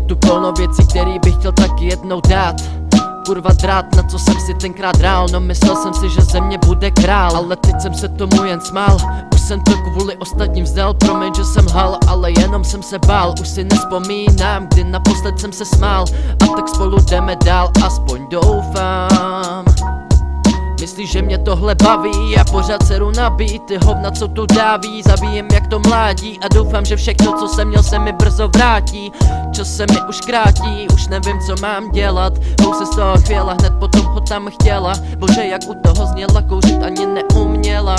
tu plno věcí, který bych chtěl taky jednou dát. Kurva drát, na co jsem si tenkrát hrál. No myslel jsem si, že ze mě bude král, ale teď jsem se tomu jen smál. Už jsem to kvůli ostatním vzdal, promiň, že jsem lhal, ale jenom jsem se bál. Už si nespomínám, kdy naposled jsem se smál. A tak spolu jdeme dál, aspoň doufám. Myslíš, že mě tohle baví a pořád seru nabít. Ty hovna, co tu dáví, zabijím jak to mládí. A doufám, že všechno, co jsem měl, se mi brzo vrátí. Čas se mi už krátí, už nevím, co mám dělat. Hou se z toho chvěla, hned potom ho tam chtěla. Bože, jak u toho zněla, kouřit ani neuměla.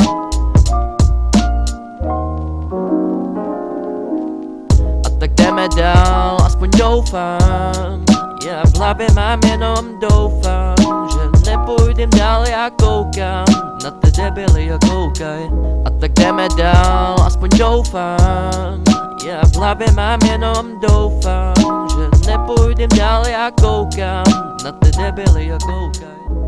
A tak jdeme dál, aspoň doufám. Já v hlavě mám jenom doufám, že nepůjdem dál, já koukám na ty debily, jak koukaj. A tak jdeme dál, aspoň doufám. Já v hlavě mám jenom doufám, že nepůjdem dál, já koukám na ty debily, jak koukaj.